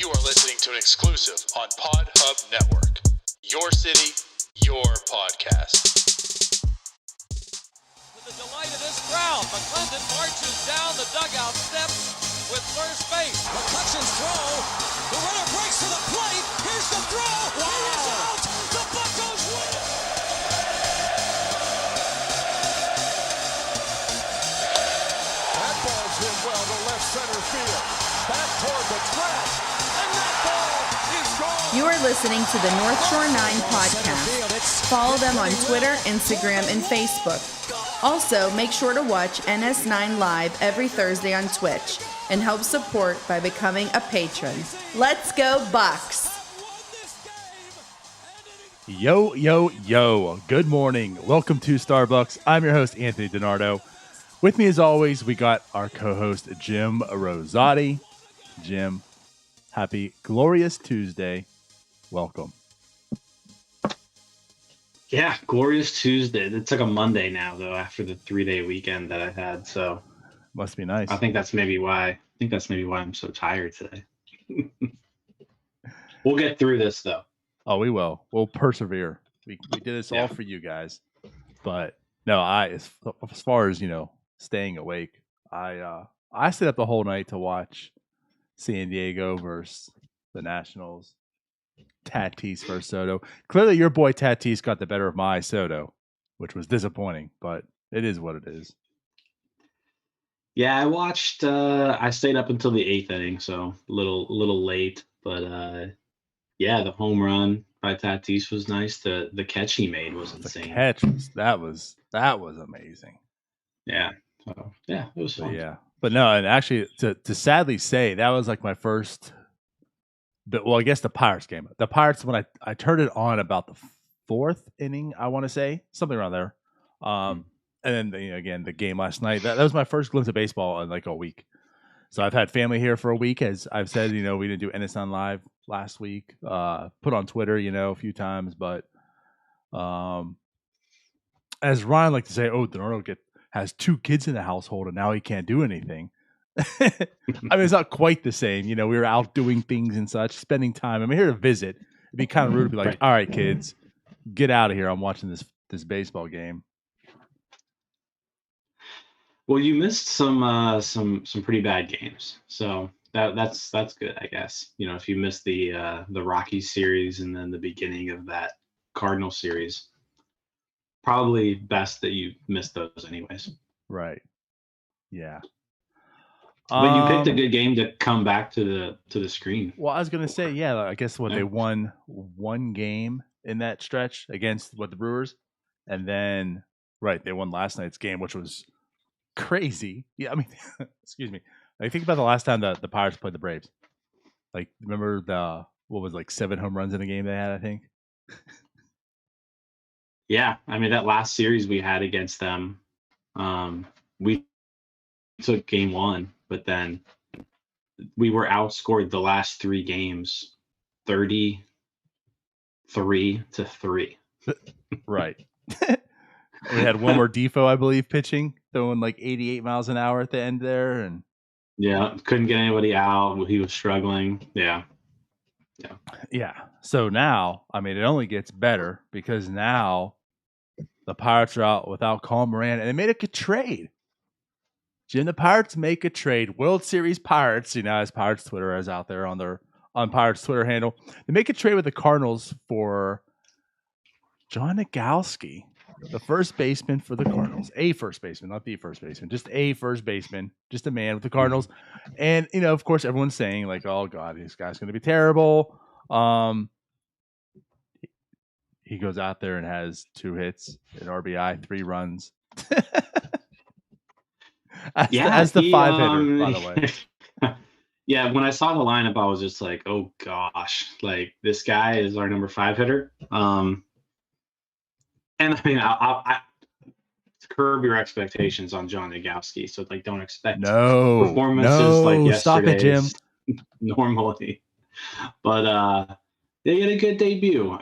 You are listening to an exclusive on Pod Hub Network. Your city, your podcast. To the delight of this crowd, McClendon marches down the dugout steps with first base. McCutcheon's throw. The runner breaks to the plate. Here's the throw. Wow. He is out. The Buccos win. That ball's hit well to left center field. Back toward the track. And that ball is gone. You are listening to the North Shore 9 podcast. Follow them on Twitter, Instagram, and Facebook. Also, make sure to watch NS9 Live every Thursday on Twitch and help support by becoming a patron. Let's go Bucks! Yo, yo, yo. Good morning. Welcome to Starbucks. I'm your host, Anthony DiNardo. With me, as always, we got our co-host, Jim Rosati. Jim, happy glorious Tuesday. Welcome. Yeah, glorious Tuesday. It's like a Monday now, though, after the 3-day weekend that I had. So Must be nice. I think that's maybe why. I'm so tired today. We'll get through this, though. Oh, we will. We'll persevere. We did this all for you guys. But no, as far as, staying awake, I stayed up the whole night to watch San Diego versus the Nationals. Tatis versus Soto. Clearly, your boy Tatis got the better of my Soto, which was disappointing, but it is what it is. Yeah, I watched. I stayed up until the 8th inning, so a little late. But yeah, the home run by Tatis was nice. The catch he made was insane. The catch was amazing. Yeah. So yeah, it was fun. But no, and actually, to sadly say, that was like my first. But I guess the Pirates game. The Pirates, when I turned it on about the 4th inning, I want to say something around there. And then again, the game last night. That was my first glimpse of baseball in like a week. So I've had family here for a week, as I've said. We didn't do NS9 Live last week. Put on Twitter, a few times, but as Ryan liked to say, DiNardo has 2 kids in the household, and now he can't do anything. I mean, it's not quite the same. We were out doing things and such, spending time. I'm here to visit. It'd be kind of rude to be like, all right, kids, get out of here. I'm watching this baseball game. Well, you missed some pretty bad games, so that's good, I guess. If you missed the Rockies series and then the beginning of that Cardinal series, probably best that you missed those anyways. Right. Yeah. But you picked a good game to come back to the screen. Well, I was gonna say, I guess they won one game in that stretch against the Brewers, and then they won last night's game, which was crazy. Yeah, I mean, excuse me. I think about the last time the Pirates played the Braves. Like, remember 7 home runs in a game they had, I think. Yeah, I mean, that last series we had against them, we took game 1, but then we were outscored the last 3 games 33-3. Right. We had Wilmer Defoe, I believe, pitching, throwing like 88 miles an hour at the end there, and couldn't get anybody out. He was struggling. Yeah. So now, I mean, it only gets better because now the Pirates are out without Colin Moran, and they made a good trade. Jim, the Pirates make a trade. World Series Pirates, as Pirates Twitter is out there on Pirates Twitter handle. They make a trade with the Cardinals for John Nogowski, the first baseman for the Cardinals. A first baseman, not the first baseman. Just a first baseman. Just a man with the Cardinals. And, of course, everyone's saying, like, oh, God, this guy's going to be terrible. He goes out there and has 2 hits, an RBI, 3 runs. As the 5 hitter, by the way. Yeah, when I saw the lineup, I was just like, oh gosh, like this guy is our number 5 hitter. And I mean, I curb your expectations on John Nogowski. So like, don't expect performances like yesterday's. Stop it, Jim. Normally, but they had a good debut.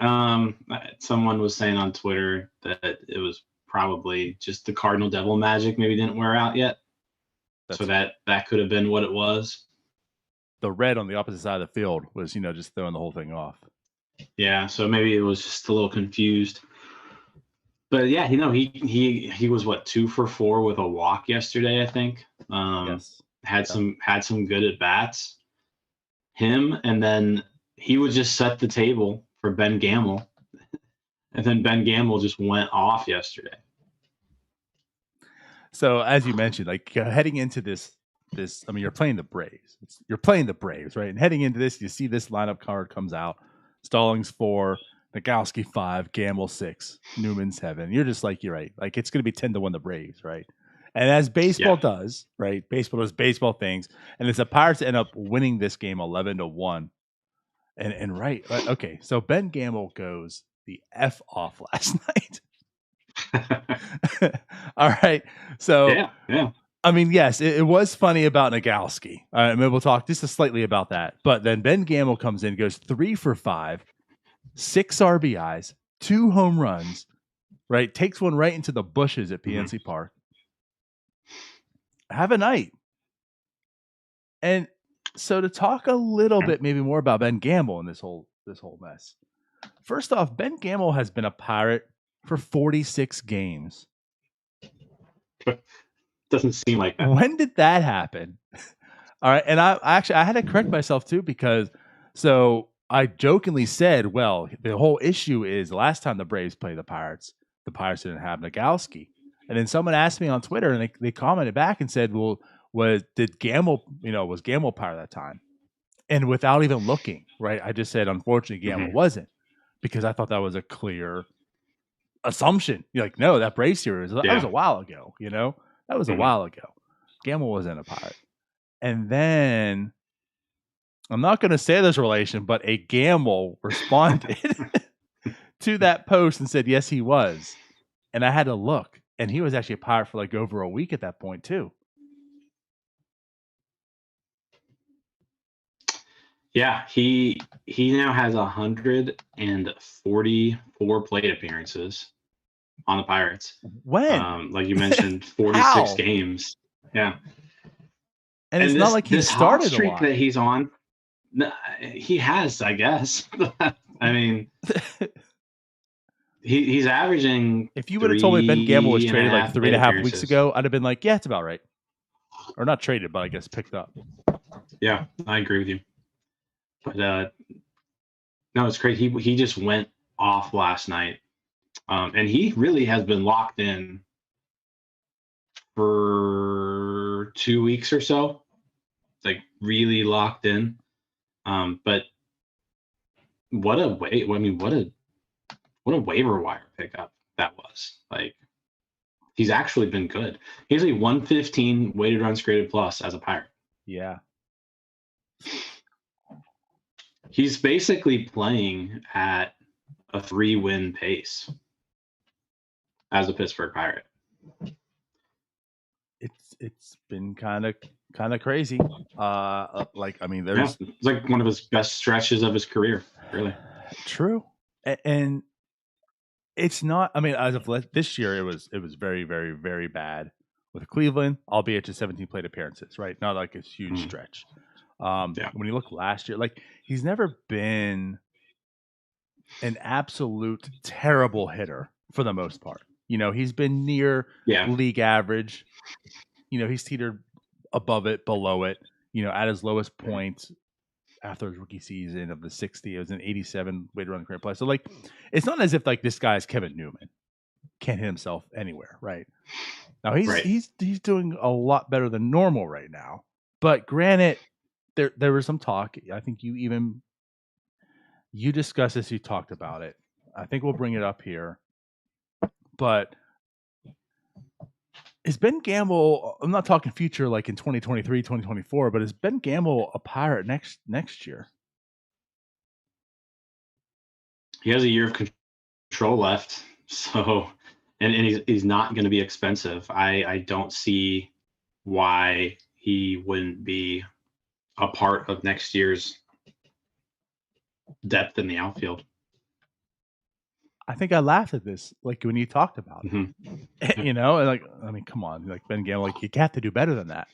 Someone was saying on Twitter that it was probably just the Cardinal Devil magic maybe didn't wear out yet. So that could have been what it was. the red on the opposite side of the field was, just throwing the whole thing off. Yeah, so maybe it was just a little confused. But yeah, he was what, 2 for 4 with a walk yesterday, I think. Yes. Had some good at bats. Him, and then he would just set the table for Ben Gamel. And then Ben Gamel just went off yesterday. So as you mentioned, like heading into this, I mean, you're playing the Braves. You're playing the Braves, right? And heading into this, you see this lineup card comes out: Stallings 4, Nagowski 5, Gamel 6, Newman 7. You're just like, you're right. Like it's going to be 10-1 the Braves, right? And as baseball does, right? Baseball does baseball things, and it's the Pirates end up winning this game 11-1. And right, okay. So Ben Gamel goes the F off last night. All right. So yeah. I mean, yes, it was funny about Nagowski. Maybe we'll talk just slightly about that. But then Ben Gamel comes in, goes 3 for 5, 6 RBIs, 2 home runs, right? Takes one right into the bushes at PNC Park. Have a night. And so to talk a little bit maybe more about Ben Gamel in this whole mess. First off, Ben Gamel has been a Pirate for 46 games. Doesn't seem like that. When did that happen? All right. And I had to correct myself too, because so I jokingly said, well, the whole issue is the last time the Braves played the Pirates didn't have Nagowski. And then someone asked me on Twitter, and they commented back and said, well, was Gamel Pirate that time? And without even looking, right, I just said, unfortunately, Gamel wasn't, because I thought that was a clear assumption. You're like, no, that Braves series, that was a while ago, That was a while ago. Gamel wasn't a Pirate. And then, I'm not going to say this relation, but a Gamel responded to that post and said, yes, he was. And I had to look. And he was actually a Pirate for like over a week at that point, too. Yeah, he now has 144 plate appearances on the Pirates. When? Like you mentioned, 46 games. Yeah. And it's not like he started streak a lot. That he's on. He has, I guess. I mean, he's averaging. If you would have told me Ben Gamel was traded like 3.5 weeks ago, I'd have been like, yeah, it's about right. Or not traded, but I guess picked up. Yeah, I agree with you. But no, it's great. He just went off last night. And he really has been locked in for 2 weeks or so. It's like really locked in. But what a waiver wire pickup that was. Like, he's actually been good. He's a 115 weighted runs created plus as a Pirate. Yeah. He's basically playing at a 3-win pace as a Pittsburgh Pirate. It's been kind of crazy. Like, I mean, it's like one of his best stretches of his career, really. True. And it's not, I mean, as of this year, it was very, very, very bad with Cleveland, albeit just 17 plate appearances, right? Not like a huge stretch. When you look last year, like, he's never been an absolute terrible hitter for the most part. He's been near league average. He's teetered above it, below it. At his lowest point after his rookie season of the 60, it was an 87 weighted run created plus. So, like, it's not as if like this guy's Kevin Newman, can't hit himself anywhere, right? Now he's doing a lot better than normal right now. But granted, there was some talk. I think you discussed this. You talked about it. I think we'll bring it up here. But is Ben Gamel, I'm not talking future like in 2023, 2024, but is Ben Gamel a Pirate next year? He has a year of control left. So, and he's not going to be expensive. I don't see why he wouldn't be a part of next year's depth in the outfield. I think I laughed at this, like when you talked about it, and like, I mean, come on, like Ben Gamel, like you have to do better than that.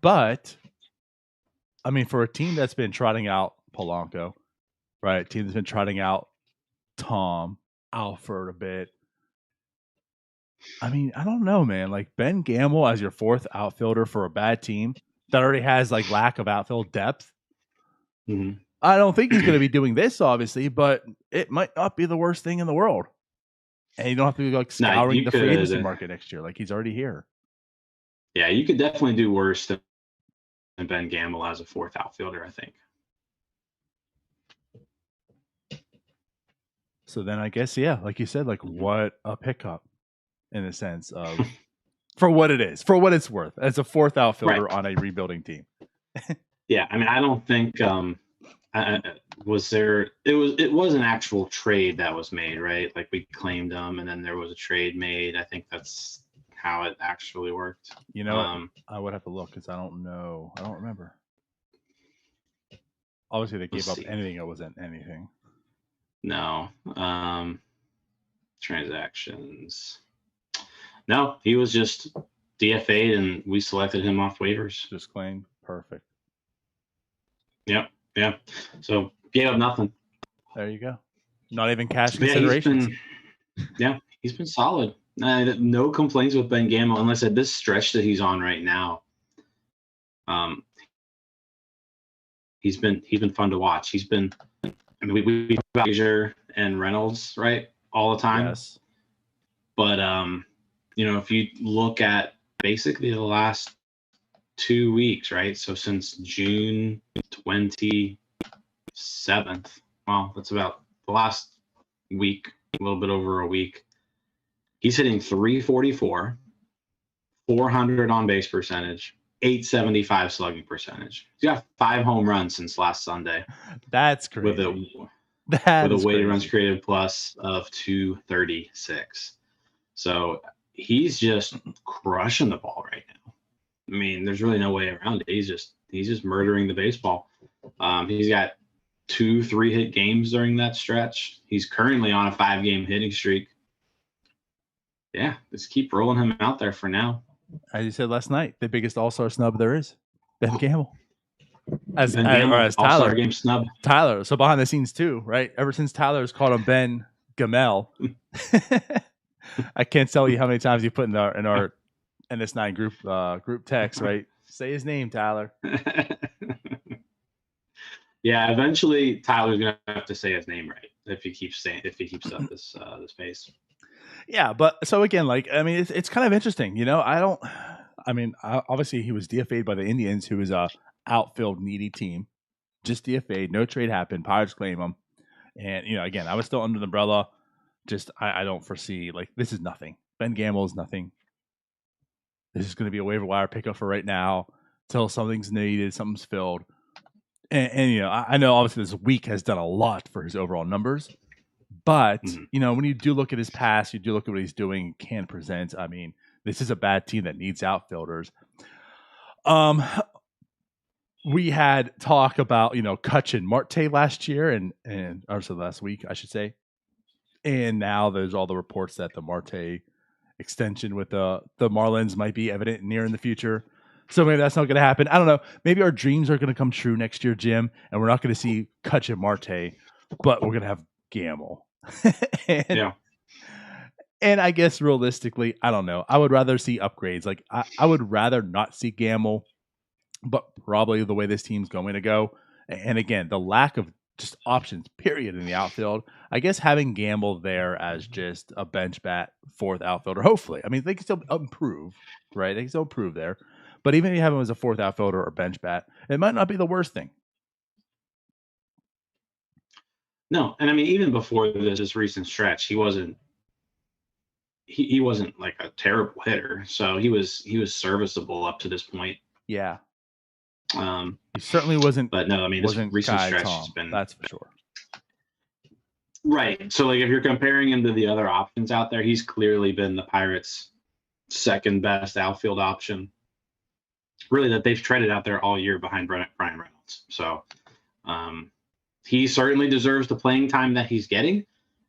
But I mean, for a team that's been trotting out Polanco, right? Team that's been trotting out Tom, Alford a bit. I mean, I don't know, man. Like Ben Gamel as your fourth outfielder for a bad team that already has like lack of outfield depth. Mm-hmm. I don't think he's going to be doing this, obviously, but it might not be the worst thing in the world. And you don't have to be like scouring the free agency market next year. Like he's already here. Yeah, you could definitely do worse than Ben Gamel as a fourth outfielder, I think. So then I guess, yeah, like you said, like what a pickup in the sense of for what it is, for what it's worth as a fourth outfielder on a rebuilding team. Yeah, I mean, I don't think it was an actual trade that was made, right? Like we claimed them and then there was a trade made. I think that's how it actually worked. You know, I would have to look because I don't know. I don't remember. Obviously, they gave up anything. It wasn't anything. No. Transactions. No, he was just DFA'd and we selected him off waivers. Just claimed. Perfect. Yep. Yeah. So gave up nothing. There you go. Not even cash considerations. He's been solid. No complaints with Ben Gamel, unless at this stretch that he's on right now. He's been fun to watch. He's been. I mean, we talk about Frazier and Reynolds, right, all the time. Yes. But if you look at basically the last 2 weeks, right? So since June 27th, well, that's about the last week, a little bit over a week. He's hitting 344, 400 on base percentage, 875 slugging percentage. He's got 5 home runs since last Sunday. That's crazy. With a weighted runs created plus of 236. So he's just crushing the ball right now. I mean, there's really no way around it. He's just murdering the baseball. He's got 2 3-hit games during that stretch. He's currently on a 5-game hitting streak. Yeah, just keep rolling him out there for now. As you said last night, the biggest all-star snub there is, Ben Gamel. As Tyler. All-star game snub. Tyler. So behind the scenes too, right? Ever since Tyler's called him Ben Gamel, I can't tell you how many times you put in our NS9 group text, right? Say his name, Tyler. Yeah, eventually Tyler's gonna have to say his name right if he keeps up this pace. Yeah, but so again, like I mean, it's kind of interesting, you know. Obviously he was DFA'd by the Indians, who is a outfield needy team. Just DFA'd, no trade happened. Pirates claim him, and again, I was still under the umbrella. Just I don't foresee like this is nothing. Ben Gamel is nothing. This is going to be a waiver wire pickup for right now till something's needed, something's filled. And I know obviously this week has done a lot for his overall numbers, but when you do look at his past, you do look at what he's doing, can present. I mean, this is a bad team that needs outfielders. We had talk about Kutch and Marte last year, and also last week, I should say, and now there's all the reports that the Marte extension with the Marlins might be evident near in the future. So maybe that's not going to happen. I don't know. Maybe our dreams are going to come true next year, Jim, and we're not going to see Kutch and Marte, but we're going to have Gamel. And I guess realistically, I don't know. I would rather see upgrades. Like I would rather not see Gamel, but probably the way this team's going to go. And again, the lack of just options, period, in the outfield. I guess having Gamel there as just a bench bat fourth outfielder, hopefully. I mean, they can still improve, right? They can still improve there. But even if you have him as a fourth outfielder or bench bat, it might not be the worst thing. No, and I mean, even before this recent stretch, he wasn't like a terrible hitter. So he was serviceable up to this point. Yeah. He certainly wasn't. But no, I mean, this recent stretch has been. That's for sure. Right. So, like, if you're comparing him to the other options out there, he's clearly been the Pirates' second best outfield option. Really, that they've traded out there all year behind Bryan Reynolds. So, he certainly deserves the playing time that he's getting,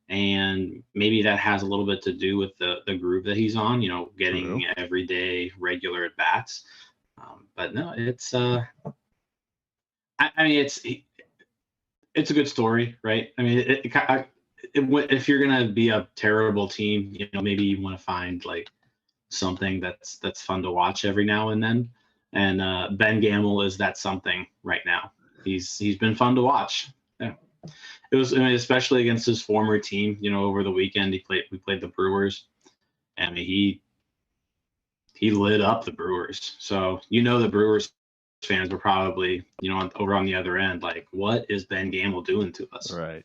and maybe that has a little bit to do with the groove that he's on. Getting everyday regular at bats. But no, it's I mean, it's a good story, right? I mean, if you're gonna be a terrible team, maybe you want to find like something that's fun to watch every now and then. And Ben Gamel is that something right now. He's been fun to watch. Yeah, it was, I mean, especially against his former team. Over the weekend we played the Brewers, and I mean, he lit up the Brewers. So the Brewers fans were probably over on the other end, like, what is Ben Gamel doing to us? Right.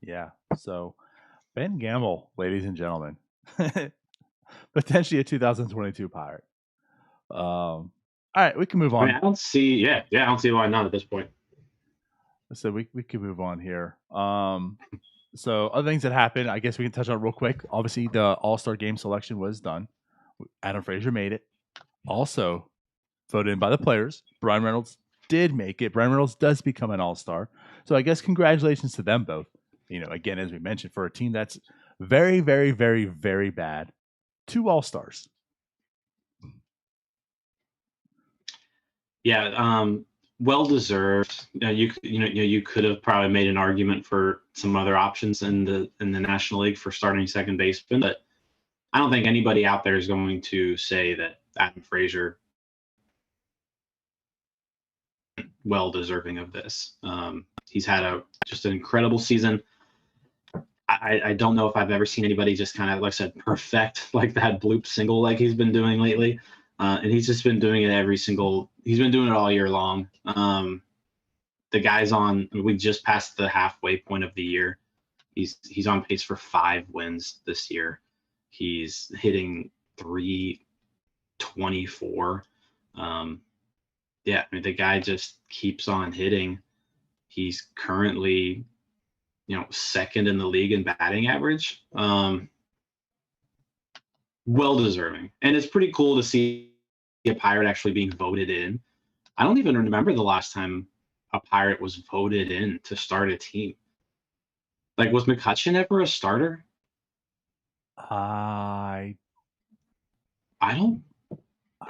Yeah. So Ben Gamel, ladies and gentlemen, potentially a 2022 Pirate. All right, we can move on. I mean, I don't see why not at this point. So we can move on here. So other things that happened, I guess we can touch on real quick. Obviously, the All-Star game selection was done. Adam Frazier made it. Also voted in by the players. Bryan Reynolds did make it. Bryan Reynolds does become an All-Star. So I guess congratulations to them both. Again, as we mentioned, for a team that's very, very, very, very bad, 2 All-Stars. Yeah, well deserved. You could have probably made an argument for some other options in the National League for starting second baseman, but I don't think anybody out there is going to say that Adam Frazier well deserving of this. He's had just an incredible season. I don't know if I've ever seen anybody just kind of, like I said, perfect like that bloop single like he's been doing lately. And he's just been doing it he's been doing it all year long. The guy's we just passed the halfway point of the year. He's on pace for 5 wins this year. He's hitting .324. Yeah, I mean, the guy just keeps on hitting. He's currently, second in the league in batting average. Well deserving. And it's pretty cool to see a Pirate actually being voted in. I don't even remember the last time a Pirate was voted in to start a team. Like, was McCutchen ever a starter? I don't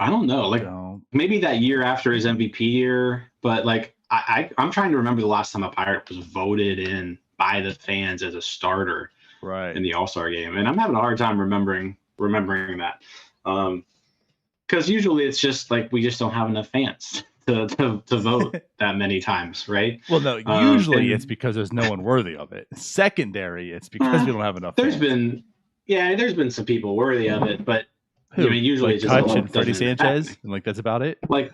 know. Like, maybe that year after his MVP year, but like I'm trying to remember the last time a Pirate was voted in by the fans as a starter, right, in the All-Star game, and I'm having a hard time remembering that, because usually it's just like we just don't have enough fans to vote that many times, right? Well, no, usually it's because there's no one worthy of it. Secondary, it's because we don't have enough. There's been some people worthy of it, but who? I mean, usually like just Kutch and Freddie Sanchez, and like that's about it. Like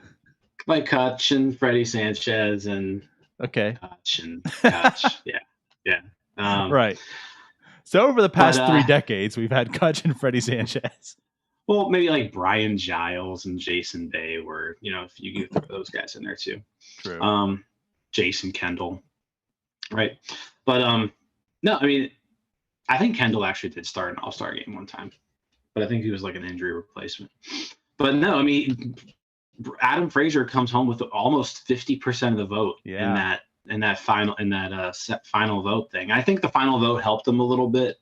Kutch and Freddie Sanchez and Kutch, yeah. Right. So over the past 3 decades, we've had Kutch and Freddie Sanchez. Well, maybe like Brian Giles and Jason Day were, if you throw those guys in there too. True. Jason Kendall, right? But no, I mean, I think Kendall actually did start an All-Star game one time, but I think he was like an injury replacement. But no, I mean, Adam Frazier comes home with almost 50% of the vote in that final vote thing. I think the final vote helped him a little bit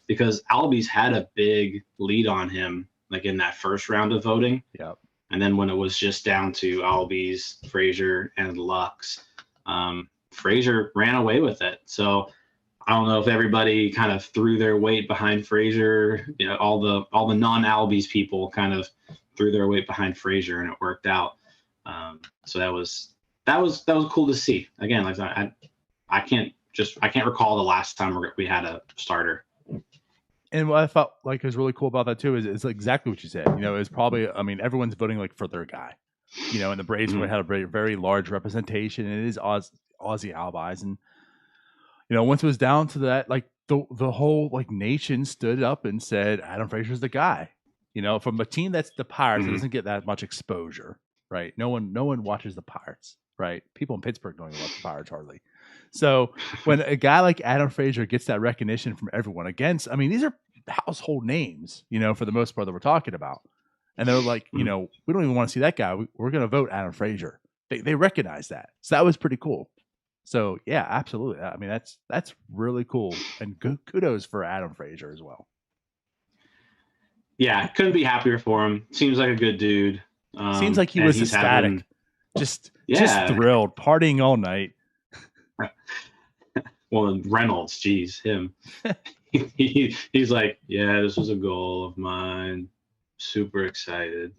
because Albies had a big lead on him, like in that first round of voting. Yep. And then when it was just down to Albies, Frazier, and Lux, Frazier ran away with it. So I don't know if everybody kind of threw their weight behind Frazier. All the non-Albies people kind of threw their weight behind Frazier, and it worked out. So that was cool to see. Again, like I can't recall the last time we had a starter. And what I felt like was really cool about that too is exactly what you said. It's probably, I mean, everyone's voting like for their guy. And the Braves had a very, very large representation, and it is Aussie Albies. And once it was down to that, like the whole like nation stood up and said Adam Frazier's the guy. From a team that's the Pirates, it doesn't get that much exposure, right? No one watches the Pirates, right? People in Pittsburgh don't even watch the Pirates hardly. So when a guy like Adam Frazier gets that recognition from everyone I mean, these are household names, for the most part that we're talking about. And they're like, we don't even want to see that guy. We're going to vote Adam Frazier. They recognize that. So that was pretty cool. So yeah, absolutely. I mean, that's really cool. And kudos for Adam Frazier as well. Yeah, couldn't be happier for him. Seems like a good dude. Seems like he was ecstatic just thrilled, partying all night. Well, Reynolds, geez, him. He's like, yeah, this was a goal of mine. Super excited.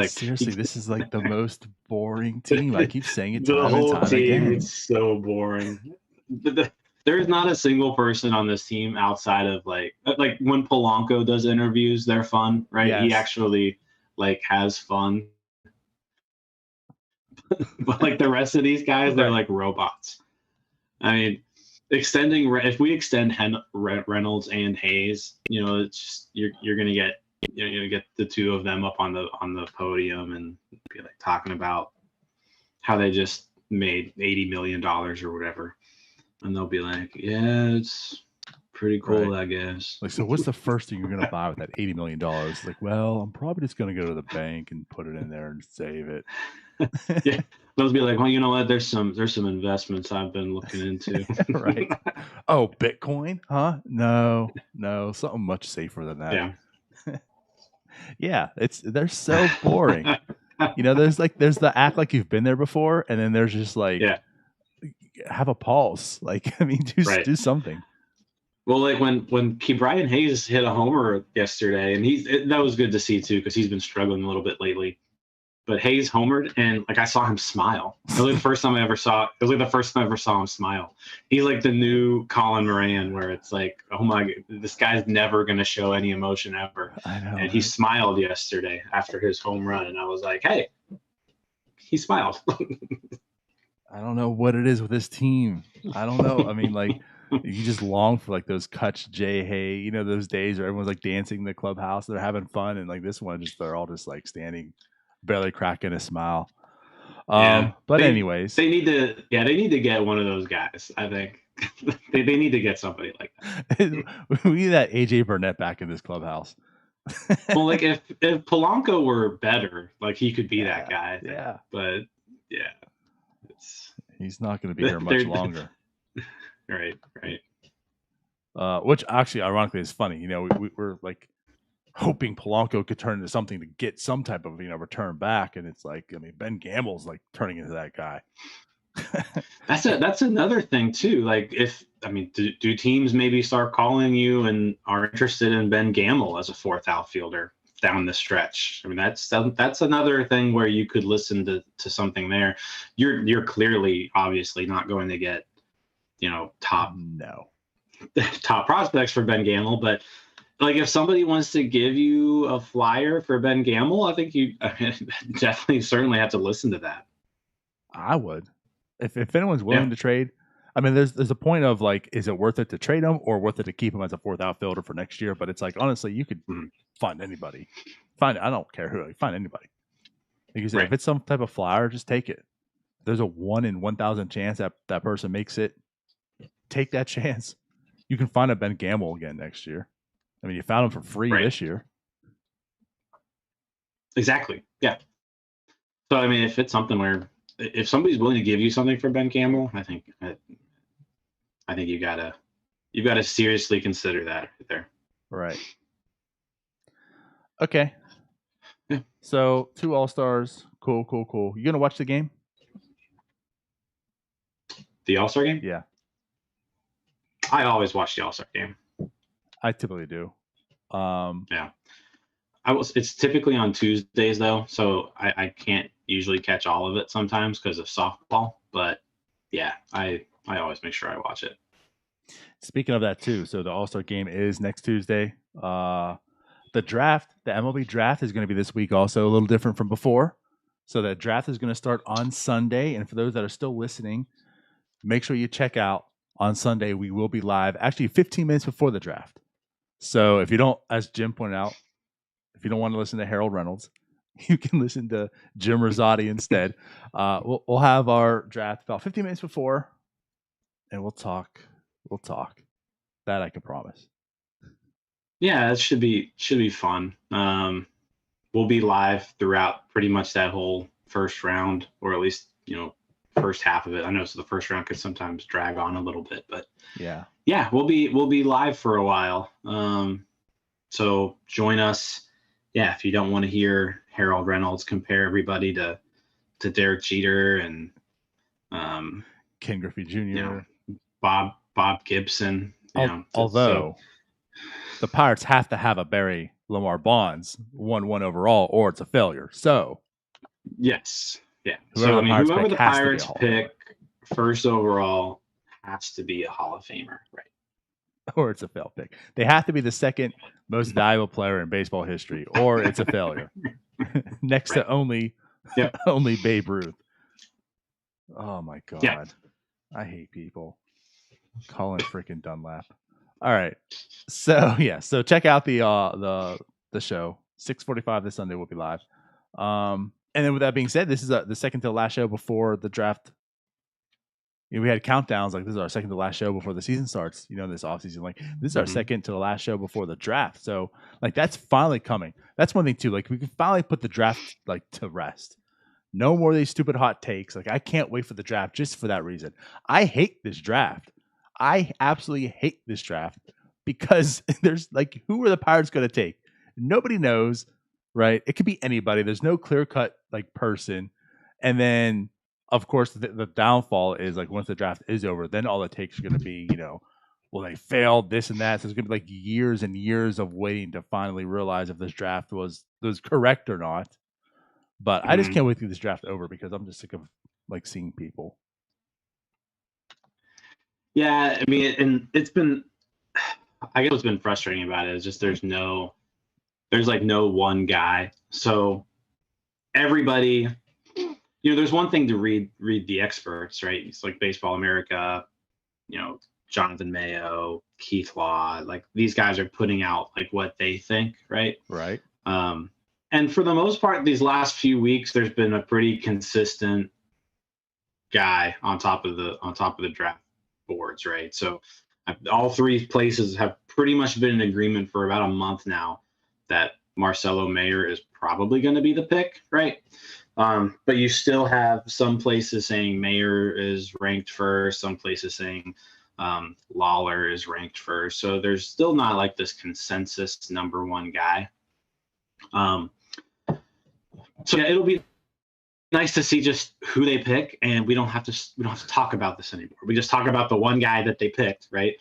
Seriously, this is like the most boring team. I keep saying it the time whole and time team. again. It's so boring. There's not a single person on this team outside of like when Polanco does interviews, they're fun, right? Yes. He actually like has fun. But like the rest of these guys, they're like robots. I mean, if we extend Reynolds and Hayes, it's just you're gonna get the two of them up on the podium and be like talking about how they just made $80 million or whatever, and they'll be like, yeah, it's pretty cool, right. I guess. Like, so what's the first thing you're gonna buy with that $80 million? Like, well, I'm probably just gonna go to the bank and put it in there and save it. Yeah, they'll be like, well, you know what? There's some investments I've been looking into. Right. Oh, Bitcoin? Huh? No, something much safer than that. Yeah. Yeah, they're so boring. There's the act like you've been there before, and then there's just like, have a pulse. Like, I mean, do something. Well, like when Brian Hayes hit a homer yesterday, and that was good to see too, because he's been struggling a little bit lately. But Hayes homered, and like I saw him smile. It was like the first time I ever saw him smile. He's like the new Colin Moran, where it's like, oh my God, this guy's never gonna show any emotion ever. I know. And he smiled yesterday after his home run, and I was like, hey, he smiled. I don't know what it is with this team. I don't know. I mean, like, you just long for like those Kutch J. Hay, those days where everyone's like dancing in the clubhouse, they're having fun, and like this one, they're all just like standing, barely cracking a smile. But anyways, they need to get one of those guys. I think they need to get somebody like that. We need that AJ Burnett back in this clubhouse. Well, like if Polanco were better, like he could be that guy. I think. Yeah, but yeah, he's not going to be here much longer. Right. Which actually, ironically, is funny. We were like hoping Polanco could turn into something to get some type of return back, and it's like, I mean, Ben Gamel's like turning into that guy. That's another thing too. Like, do teams maybe start calling you and are interested in Ben Gamel as a fourth outfielder down the stretch? I mean, that's another thing where you could listen to something there. You're clearly, obviously, not going to get top prospects for Ben Gamel, but like if somebody wants to give you a flyer for Ben Gamel, I think you definitely certainly have to listen to that. I would. If anyone's willing to trade, I mean, there's a point of like, is it worth it to trade him or worth it to keep him as a fourth outfielder for next year? But it's like, honestly, you could find anybody. I don't care who. Find anybody. Like you said, if it's some type of flyer, just take it. There's a 1 in 1,000 chance that person makes it. Take that chance. You can find a Ben Gamel again next year. I mean, you found him for free this year. Exactly. Yeah. So I mean, if it's something where if somebody's willing to give you something for Ben Gamel, I think you gotta seriously consider that right there. Right. Okay. Yeah. So 2 All-Stars. Cool. You gonna watch the game? The All-Star game? Yeah. I always watch the All-Star game. I typically do. Yeah. It's typically on Tuesdays though, so I can't usually catch all of it sometimes because of softball. But yeah, I always make sure I watch it. Speaking of that too, so the All-Star game is next Tuesday. The draft, the MLB draft is going to be this week also, a little different from before. So that draft is going to start on Sunday. And for those that are still listening, make sure you check out on Sunday. We will be live actually 15 minutes before the draft. So if you don't, as Jim pointed out, if you don't want to listen to Harold Reynolds, you can listen to Jim Rosati instead. We'll have our draft about 15 minutes before, and we'll talk. That I can promise. Yeah, it should be fun. We'll be live throughout pretty much that whole first round, or at least first half of it. I know so the first round could sometimes drag on a little bit, but yeah, we'll be live for a while. So join us. Yeah, if you don't want to hear Harold Reynolds compare everybody to to Derek Jeter and Ken Griffey Jr., Bob Gibson. Although the Pirates have to have a Barry Lamar Bonds 1-1 overall, or it's a failure. So yes, yeah. Whoever Whoever the Pirates pick first overall has to be a Hall of Famer, right? Or it's a fail pick. They have to be the second most valuable player in baseball history, or it's a failure. Next to only Babe Ruth. Oh my God. Yeah. I hate people. Colin freaking Dunlap. All right. So check out the show. 6:45 this Sunday will be live. And then with that being said, this is the second to last show before the draft. We had countdowns like this is our second to last show before the season starts, this offseason. Like this is our second to the last show before the draft. So like that's finally coming. That's one thing too. Like we can finally put the draft like to rest. No more of these stupid hot takes. Like I can't wait for the draft just for that reason. I hate this draft. I absolutely hate this draft because there's like, who are the Pirates going to take? Nobody knows, right? It could be anybody. There's no clear cut like person. And then of course, the downfall is like once the draft is over, then all it takes are going to be, well, they failed this and that. So it's going to be like years and years of waiting to finally realize if this draft was correct or not. But I just can't wait to get this draft over because I'm just sick of like seeing people. Yeah, I mean, and it's been, I guess what's been frustrating about it is just there's no one guy. So everybody. There's one thing to read the experts, right? It's like Baseball America, Jonathan Mayo, Keith Law, like these guys are putting out like what they think, right? Right. And for the most part, these last few weeks, there's been a pretty consistent guy on top of the draft boards, right? So all three places have pretty much been in agreement for about a month now that Marcelo Mayer is probably going to be the pick, right? But you still have some places saying Mayer is ranked first, some places saying Lawler is ranked first. So there's still not like this consensus number one guy. So it'll be nice to see just who they pick, and we don't have to talk about this anymore. We just talk about the one guy that they picked, right?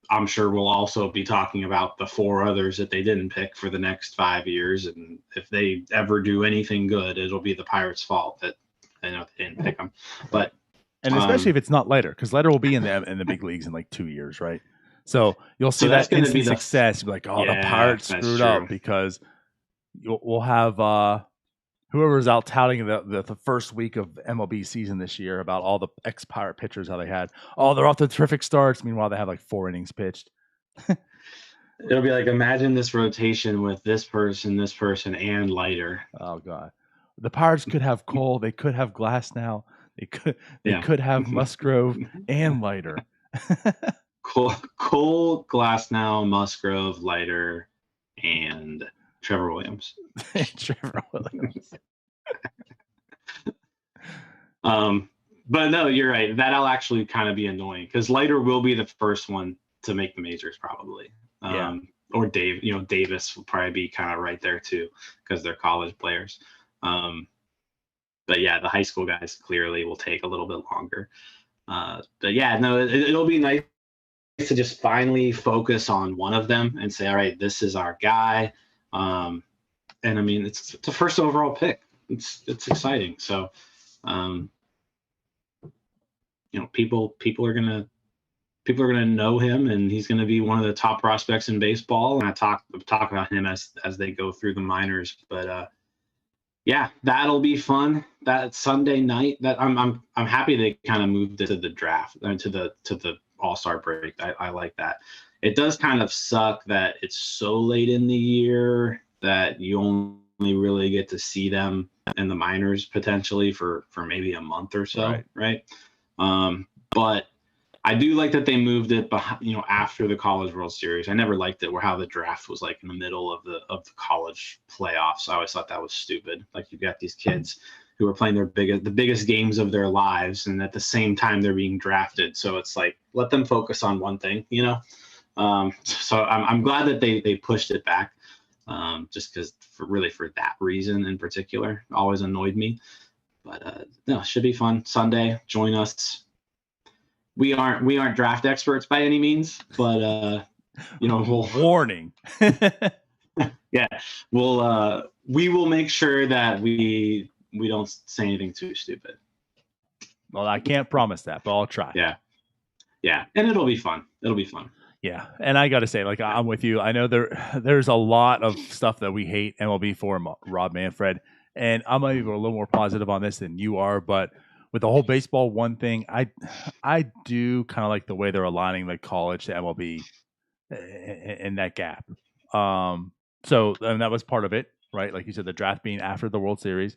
I'm sure we'll also be talking about the four others that they didn't pick for the next 5 years. And if they ever do anything good, it'll be the Pirates' fault that they didn't pick them. And especially if it's not Leiter, because Leiter will be in the big leagues in like 2 years, right? So you'll see that instant success. You'll be like, the Pirates screwed up because we'll have whoever's out touting the first week of MLB season this year about all the ex-Pirate pitchers, how they had, they're off to terrific starts. Meanwhile, they have like 4 innings pitched. It'll be like, imagine this rotation with this person, and Leiter. Oh God. The Pirates could have Cole. They could have Glasnow. They could have Musgrove and Leiter. Cole, Glasnow, Musgrove, Leiter, and Trevor Williams. But no, you're right. That'll actually kind of be annoying because Leiter will be the first one to make the majors probably. Or Davis will probably be kind of right there too because they're college players. But yeah, the high school guys clearly will take a little bit longer. But yeah, no, it'll be nice to just finally focus on one of them and say, all right, this is our guy. And I mean, it's a first overall pick. It's exciting. So, people are gonna know him, and he's gonna be one of the top prospects in baseball. And I talk about him as they go through the minors. But yeah, that'll be fun. That Sunday night. That I'm happy they kind of moved it to the draft and to the All-Star break. I like that. It does kind of suck that it's so late in the year that you only really get to see them in the minors potentially for maybe a month or so, right? But I do like that they moved it after the College World Series. I never liked it where how the draft was like in the middle of the college playoffs. I always thought that was stupid. Like you've got these kids who are playing the biggest games of their lives, and at the same time they're being drafted. So it's like, let them focus on one thing, So I'm glad that they pushed it back, just because for that reason in particular always annoyed me. But no, it should be fun. Sunday, join us. We aren't draft experts by any means, but warning. Yeah, we will make sure that we don't say anything too stupid. Well, I can't promise that, but I'll try. Yeah, and it'll be fun. Yeah, and I got to say, like, I'm with you. I know there's a lot of stuff that we hate MLB for, Rob Manfred, and I'm maybe a little more positive on this than you are. But with the whole baseball one thing, I do kind of like the way they're aligning the college to MLB in that gap. So and that was part of it, right? Like you said, the draft being after the World Series,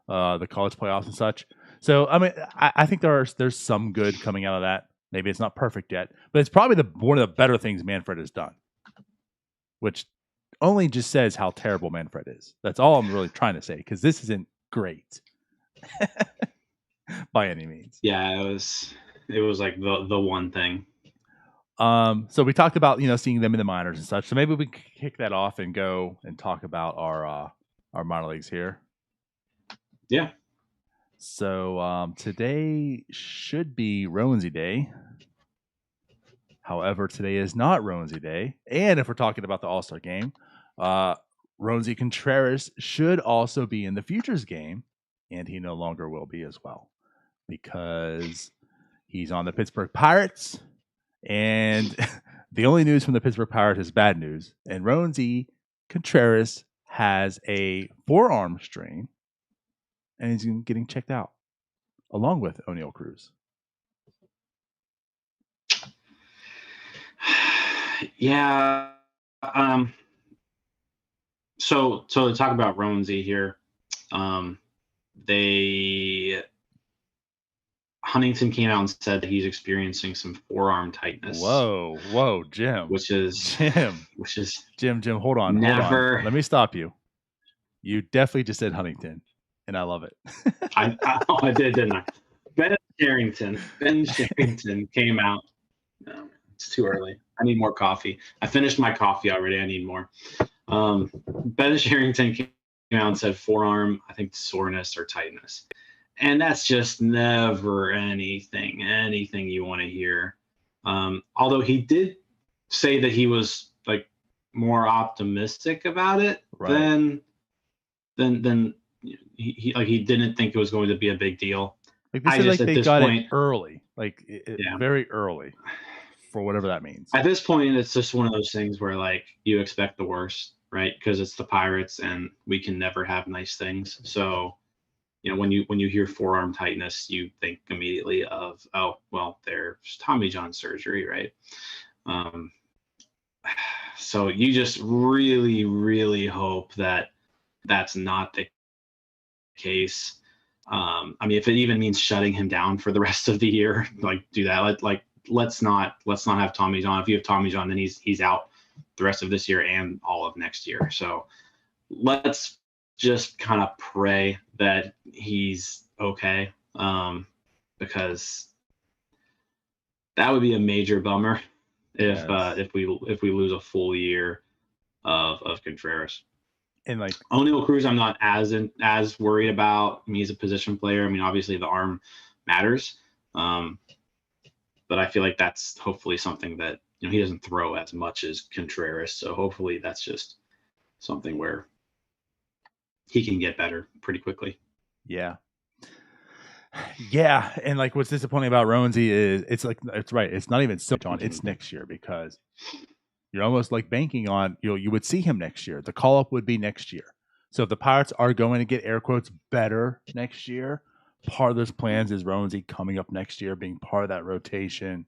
the college playoffs and such. So I mean, I think there's some good coming out of that. Maybe it's not perfect yet, but it's probably one of the better things Manfred has done, which only just says how terrible Manfred is. That's all I'm really trying to say, because this isn't great by any means. Yeah, it was like the one thing. So we talked about seeing them in the minors and such. So maybe we can kick that off and go and talk about our minor leagues here. Yeah. So today should be Roansy Day. However, today is not Roansy Day. And if we're talking about the All-Star game, Roansy Contreras should also be in the Futures game, and he no longer will be as well because he's on the Pittsburgh Pirates. And the only news from the Pittsburgh Pirates is bad news. And Roansy Contreras has a forearm strain, and he's getting checked out, along with Oneil Cruz. Yeah. So to talk about Roansy here, Huntington came out and said that he's experiencing some forearm tightness. Whoa, Jim. Jim, hold on. Let me stop you. You definitely just said Huntington, and I love it. I did, didn't I? Ben Sherrington came out. No, it's too early. I need more coffee. I finished my coffee already. I need more. Ben Sherrington came out and said forearm, I think soreness or tightness. And that's just never anything you want to hear. Although he did say that he was like more optimistic about it than he didn't think it was going to be a big deal. Like they said, like they got it early, very early, for whatever that means. At this point, it's just one of those things where like you expect the worst, right? Because it's the Pirates, and we can never have nice things. So, when you hear forearm tightness, you think immediately of, oh, well, there's Tommy John surgery, right? So you just really, really hope that that's not the case. I mean, if it even means shutting him down for the rest of the year, like do that. Let's not have Tommy John. If you have Tommy John, then he's out the rest of this year and all of next year. So let's just kind of pray that he's okay, because that would be a major bummer if we lose a full year of Contreras. And like Oneil Cruz, I'm not as worried about. I mean, he's a position player. I mean, obviously the arm matters, but I feel like that's hopefully something that he doesn't throw as much as Contreras. So hopefully that's just something where he can get better pretty quickly. Yeah. And like what's disappointing about Roansy is it's right. It's not even so much on. It's next year, because you're almost like banking on you would see him next year. The call up would be next year. So if the Pirates are going to get air quotes better next year, part of those plans is Roansy coming up next year, being part of that rotation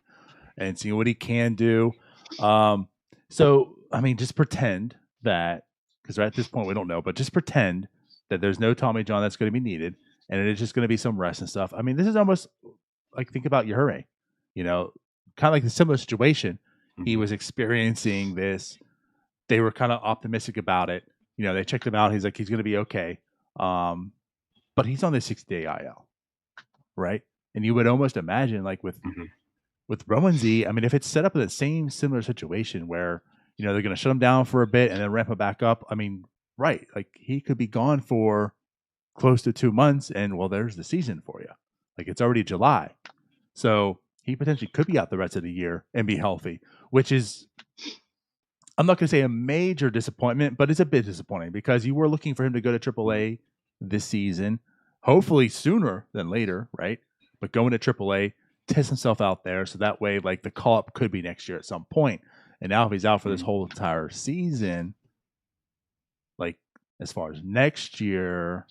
and seeing what he can do. So I mean, just pretend that, because at this point we don't know, but just pretend that there's no Tommy John that's going to be needed, and it is just going to be some rest and stuff. I mean, this is almost like, think about Yahuré, kind of like the similar situation. He was experiencing this. They were kind of optimistic about it. They checked him out. He's like, he's going to be okay. But he's on the 60-day IL, right? And you would almost imagine, like with Roansy, I mean, if it's set up in the same similar situation where they're going to shut him down for a bit and then ramp him back up. I mean, right? Like he could be gone for close to 2 months, and well, there's the season for you. Like, it's already July. So he potentially could be out the rest of the year and be healthy, which is, I'm not going to say a major disappointment, but it's a bit disappointing because you were looking for him to go to AAA this season, hopefully sooner than later, right? But going to AAA, test himself out there, so that way, like, the call-up could be next year at some point. And now if he's out for this whole entire season, like, as far as next year,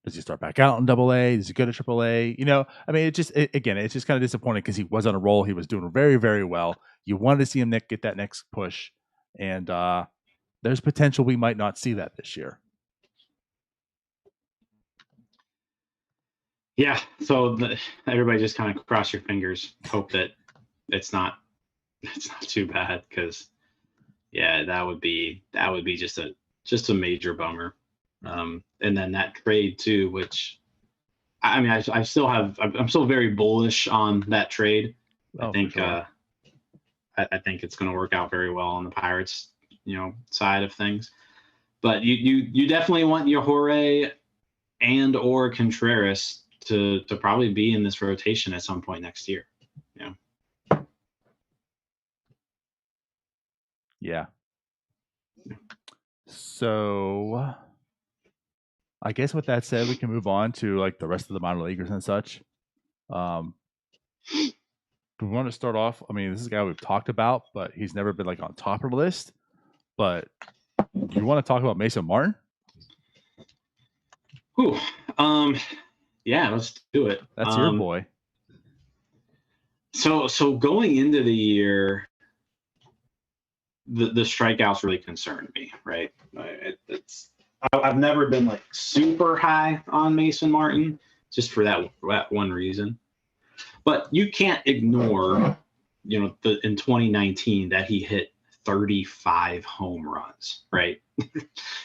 does he start back out in AA? Does he go to AAA? You know, I mean, it's just kind of disappointing because he was on a roll. He was doing very, very well. You wanted to see him get that next push, and there's potential we might not see that this year. Yeah, so everybody just kind of cross your fingers, hope that it's not too bad, because yeah, that would be just a major bummer. And then that trade too, which I mean, I'm still very bullish on that trade. I think sure. I think it's going to work out very well on the Pirates, side of things. But you definitely want your Jorge and or Contreras to probably be in this rotation at some point next year. Yeah. So I guess with that said, we can move on to like the rest of the minor leaguers and such. Do we want to start off? I mean, this is a guy we've talked about, but he's never been like on top of the list. But do you want to talk about Mason Martin? Ooh, yeah, let's do it. That's your boy. So going into the year, the strikeouts really concerned me, right? I've never been like super high on Mason Martin, just for that one reason. But you can't ignore, in 2019 that he hit 35 home runs, right?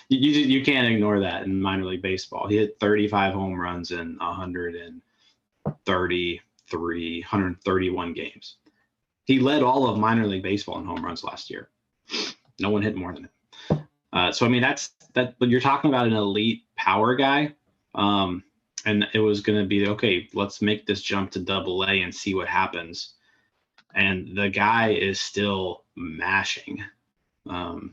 you can't ignore that in minor league baseball. He hit 35 home runs in 131 games. He led all of minor league baseball in home runs last year. No one hit more than him. So I mean, but you're talking about an elite power guy. And it was going to be, okay, let's make this jump to AA and see what happens. And the guy is still mashing. The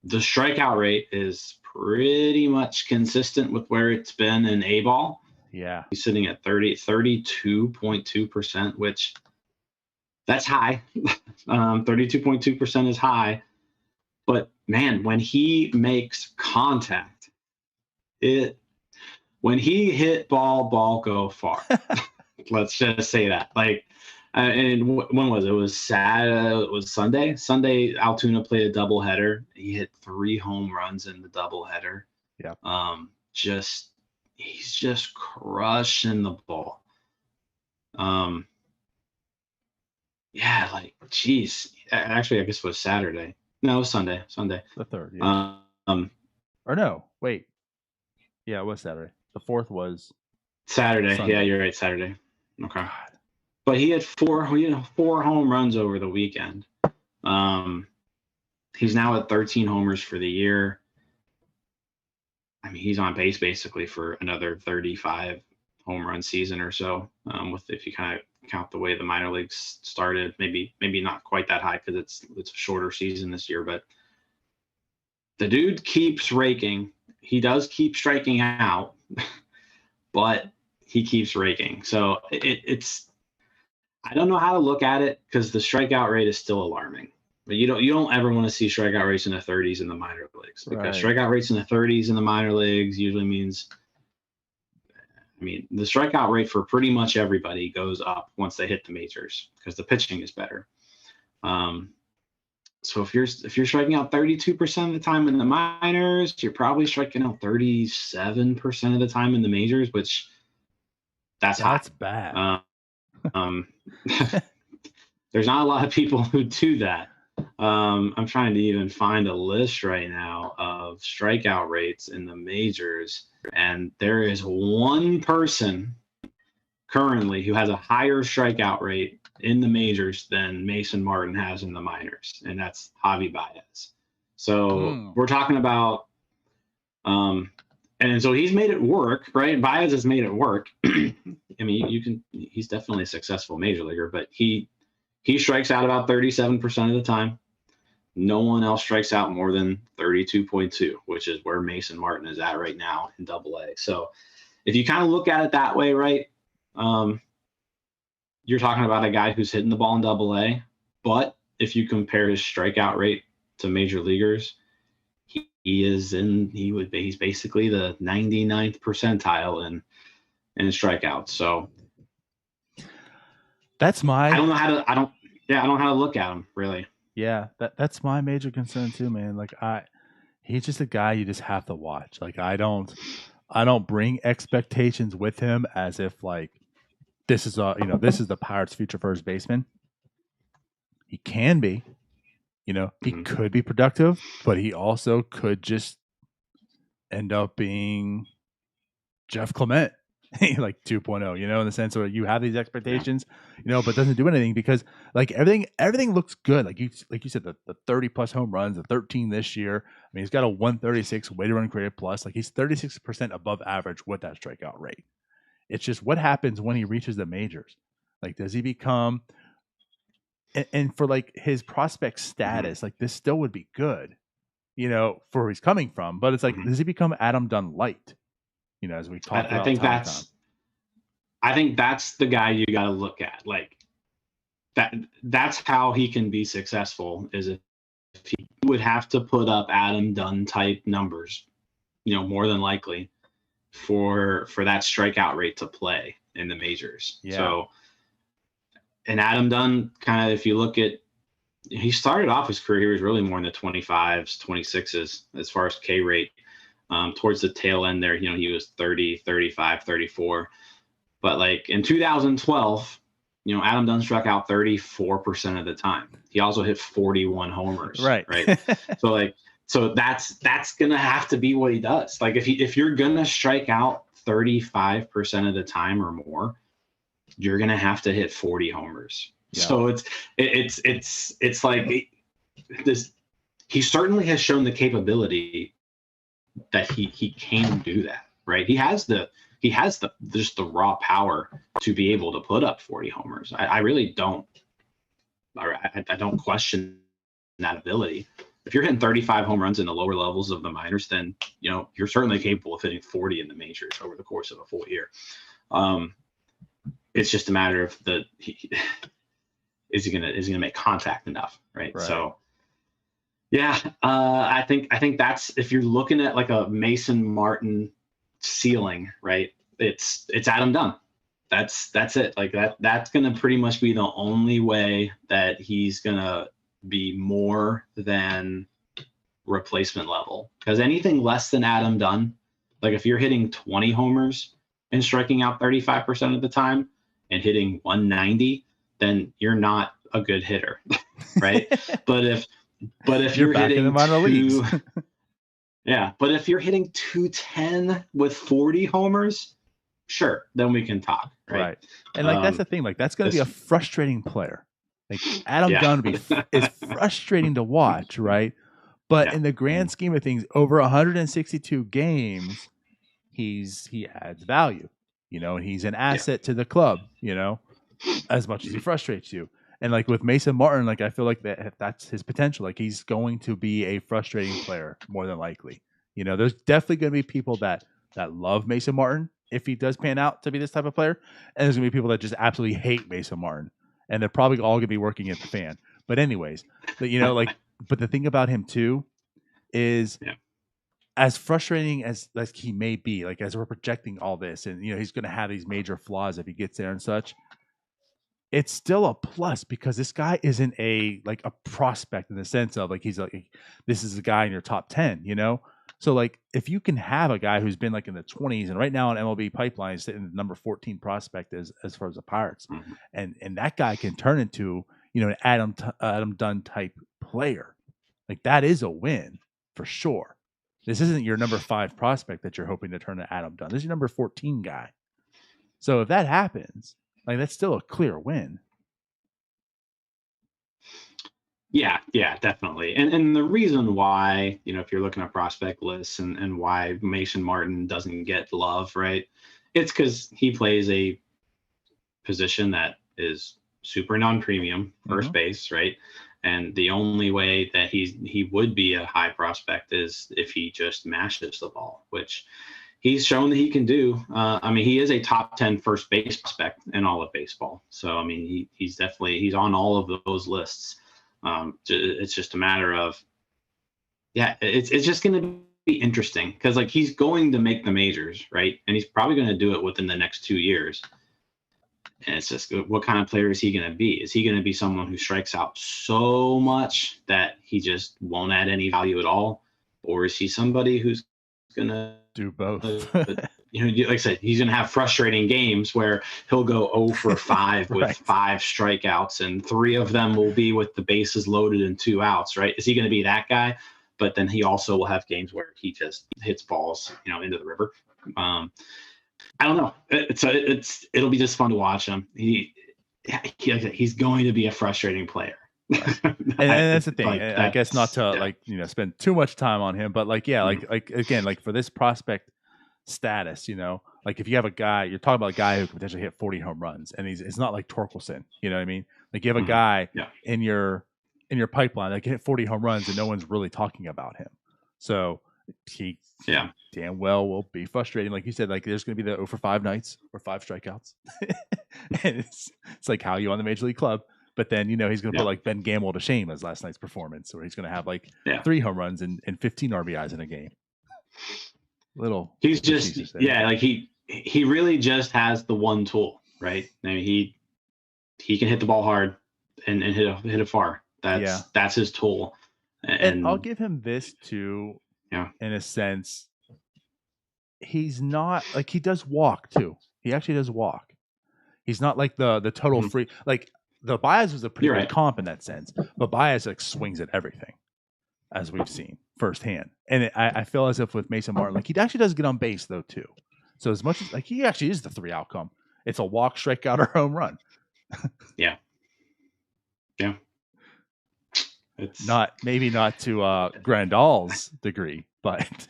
strikeout rate is pretty much consistent with where it's been in A-ball. Yeah. He's sitting at 32.2%, which that's high. 32.2% is high. But man, when he makes contact, when he hit ball go far. Let's just say that. Like, and when was it? It was Saturday. It was Sunday. Sunday, Altoona played a doubleheader. He hit 3 home runs in the doubleheader. Yeah. He's just crushing the ball. Yeah, like, geez. Actually, I guess it was Saturday. No, it was Sunday. The 3rd. Yeah. Or no, wait. Yeah, it was Saturday. The 4th was Saturday. Sunday. Yeah, you're right. Saturday. Okay. But he had 4 home runs over the weekend. He's now at 13 homers for the year. I mean, he's on pace basically for another 35 home run season or so. If you kind of count the way the minor leagues started, maybe not quite that high because it's a shorter season this year. But the dude keeps raking. He does keep striking out, but he keeps raking. So it's I don't know how to look at it because the strikeout rate is still alarming. But you don't ever want to see strikeout rates in the 30s in the minor leagues, because strikeout rates in the 30s in the minor leagues usually means, I mean, the strikeout rate for pretty much everybody goes up once they hit the majors because the pitching is better. So if you're striking out 32% of the time in the minors, you're probably striking out 37% of the time in the majors, which that's bad. There's not a lot of people who do that. I'm trying to even find a list right now of strikeout rates in the majors, and there is one person currently who has a higher strikeout rate in the majors than Mason Martin has in the minors, and that's Javi Baez. So we're talking about And so he's made it work, right? Baez has made it work. I mean, he's definitely a successful major leaguer, but he strikes out about 37% of the time. No one else strikes out more than 32.2, which is where Mason Martin is at right now in Double-A. So if you kind of look at it that way, right, you're talking about a guy who's hitting the ball in Double-A, but if you compare his strikeout rate to major leaguers, he's basically the 99th percentile in strikeouts. So that's my I don't know how to look at him really. Yeah, that's my major concern too, man. Like he's just a guy you just have to watch. Like I don't bring expectations with him as if like this is the Pirates' future first baseman. He can be, he could be productive, but he also could just end up being Jeff Clement, like 2.0, in the sense where you have these expectations, but doesn't do anything because like everything looks good. Like you said, the 30 plus home runs, the 13 this year. I mean, he's got a 136 weighted run created plus. Like he's 36% above average with that strikeout rate. It's just what happens when he reaches the majors. Like, does he become, and for like his prospect status, like this still would be good, for where he's coming from. But it's like, does he become Adam Dunn Lite? As we talk about, I think that's the guy you got to look at. Like that's how he can be successful, is if he would have to put up Adam Dunn type numbers, more than likely for that strikeout rate to play in the majors. Yeah. So, and Adam Dunn kind of, if you look at, he started off his career, he was really more in the 25s, 26s as far as K rate. Towards the tail end there, he was 30, 35, 34. But like in 2012, Adam Dunn struck out 34% of the time. He also hit 41 homers. Right. So that's going to have to be what he does. Like if you're going to strike out 35% of the time or more, you're going to have to hit 40 homers. Yeah. So it's like this, he certainly has shown the capability that he can do that, right? He has just the raw power to be able to put up 40 homers. I really don't question that ability. If you're hitting 35 home runs in the lower levels of the minors, then you're certainly capable of hitting 40 in the majors over the course of a full year. It's just a matter of is he gonna make contact enough, right? So yeah, I think that's, if you're looking at like a Mason Martin ceiling, right? It's Adam Dunn. That's it. Like that's gonna pretty much be the only way that he's gonna be more than replacement level. Because anything less than Adam Dunn, like if you're hitting 20 homers and striking out 35% of the time and hitting 190, then you're not a good hitter, right? But if you're back hitting in the minor leagues. Yeah, but if you're hitting 210 with 40 homers, sure, then we can talk, right? And like that's the thing, like that's going to be a frustrating player. Like Adam Dunn is frustrating to watch, right? But in the grand scheme of things, over 162 games, he adds value, and he's an asset to the club, as much as he frustrates you. And like with Mason Martin, like I feel like that's his potential. Like he's going to be a frustrating player more than likely. There's definitely going to be people that love Mason Martin if he does pan out to be this type of player, and there's going to be people that just absolutely hate Mason Martin, and they're probably all going to be working at the fan. But anyways, but the thing about him too is, as frustrating as he may be, like as we're projecting all this, and he's going to have these major flaws if he gets there and such. It's still a plus because this guy isn't a prospect in the sense of like he's like, this is a guy in your top 10, So like if you can have a guy who's been like in the 20s and right now on MLB pipeline is sitting number 14 prospect as far as the Pirates, and that guy can turn into an Adam Dunn type player, like that is a win for sure. This isn't your number 5 prospect that you're hoping to turn to Adam Dunn. This is your number 14 guy. So if that happens, like that's still a clear win. Yeah, definitely. And the reason why, if you're looking at prospect lists and why Mason Martin doesn't get love, right? It's because he plays a position that is super non-premium, first base, right? And the only way that he would be a high prospect is if he just mashes the ball, which he's shown that he can do. He is a top 10 first base prospect in all of baseball. So, he's definitely on all of those lists. It's just a matter of, it's just going to be interesting because he's going to make the majors, right? And he's probably going to do it within the next 2 years. And it's just, what kind of player is he going to be? Is he going to be someone who strikes out so much that he just won't add any value at all? Or is he somebody who's going to do both? Like I said, he's going to have frustrating games where he'll go 0 for 5 with right. 5 strikeouts, and 3 of them will be with the bases loaded and 2 outs, right? Is he going to be that guy? But then he also will have games where he just hits balls, into the river. I don't know. It'll be just fun to watch him. He's going to be a frustrating player. and that's the thing. I guess not to spend too much time on him, but again, for this prospect status, if you have a guy, you're talking about a guy who could potentially hit 40 home runs, and it's not like Torkelson, you know what I mean? Like you have a guy in your pipeline that can hit 40 home runs and no one's really talking about him. So he damn well will be frustrating. Like you said, there's going to be the 0 for 5 nights or 5 strikeouts. And it's like how you on the major league club. But then, he's going to put Ben Gamel to shame as last night's performance, where he's going to have 3 home runs and 15 RBIs in a game. He's just, he really just has the one tool, right? He can hit the ball hard and hit it far. That's his tool. And I'll give him this too. In a sense, he's not he does walk too. He actually does walk. He's not like the total free. The Baez was a pretty good comp in that sense, but Baez swings at everything, as we've seen firsthand. And I feel as if with Mason Martin, he actually does get on base though too. So as much as he actually is the 3 outcome, it's a walk, strikeout, or home run. Yeah. It's maybe not to Grandal's degree, but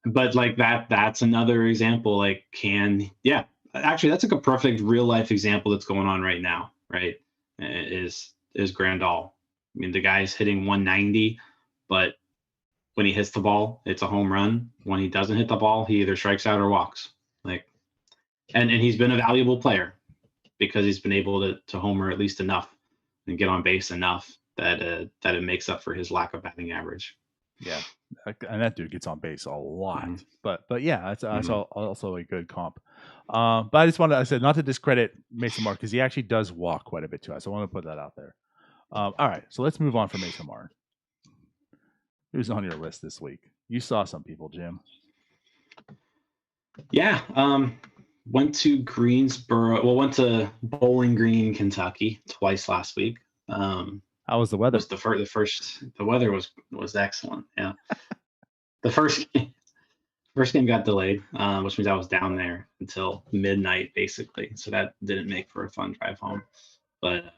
that's another example. Actually, that's a perfect real life example that's going on right now, right? Is Grandal. The guy's hitting 190, but when he hits the ball, it's a home run. When he doesn't hit the ball, he either strikes out or walks. And he's been a valuable player because he's been able to homer at least enough and get on base enough that it makes up for his lack of batting average. Yeah, and that dude gets on base a lot. But that's also a good comp. But I just wanted, I said, not to discredit Mason Martin because he actually does walk quite a bit too. So I want to put that out there. All right, so let's move on from Mason Martin. Who's on your list this week? You saw some people, Jim. Yeah, went to Greensboro. Well, went to Bowling Green, Kentucky twice last week. How was the weather? The weather was excellent. Yeah. The first game got delayed, which means I was down there until midnight basically. So that didn't make for a fun drive home. But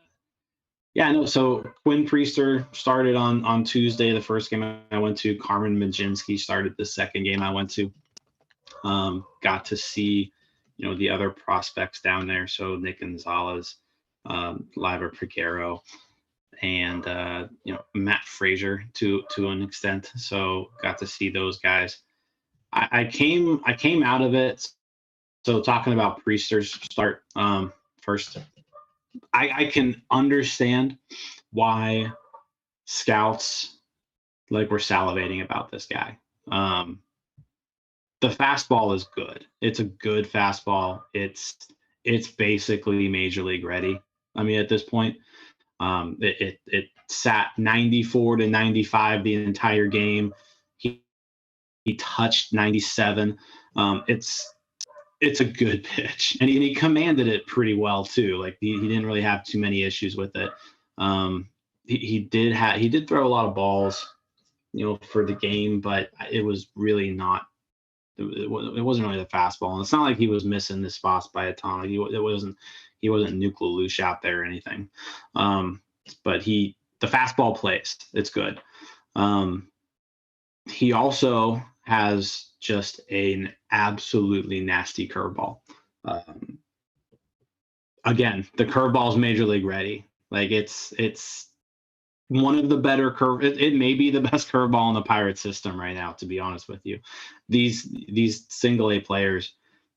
so Quinn Priester started on Tuesday, the first game I went to. Carmen Majinski started the second game I went to. Got to see, the other prospects down there. So Nick Gonzalez, Liver Figueroa, and Matt Frazier to an extent. So got to see those guys. I came out of it. So talking about Priester's start first, I can understand why scouts were salivating about this guy. The fastball is good. It's a good fastball. It's basically major league ready. At this point, it sat 94 to 95 the entire game. He touched 97. It's a good pitch, and he commanded it pretty well too. He didn't really have too many issues with it. He did throw a lot of balls, for the game, but it was really not. It wasn't really the fastball, and it's not like he was missing the spots by a ton. He wasn't Nuke LaLoosh out there or anything. But he the fastball plays. It's good. He also has just an absolutely nasty curveball. Again, the curveball is major league ready. Like it's one of the better curve. It may be the best curveball in the Pirates system right now, to be honest with you. These single A players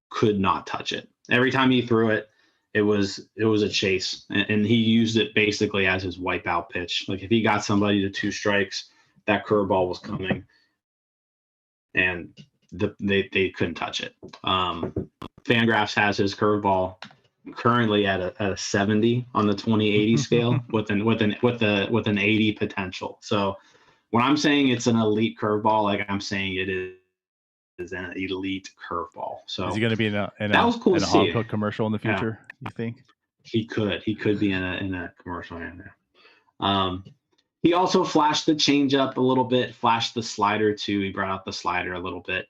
could not touch it. Every time he threw it, it was a chase, and he used it basically as his wipeout pitch. Like if he got somebody to 2 strikes, that curveball was coming, and they couldn't touch it. Fangraphs has his curveball currently at a 70 on the 20-80 scale with an 80 potential. So when I'm saying it's an elite curveball, like I'm saying it is an elite curveball. So is he going to be in a cool in a Hog Cook commercial in the future? You think he could be in a commercial in there. He also flashed the changeup a little bit, flashed the slider too. He brought out the slider a little bit.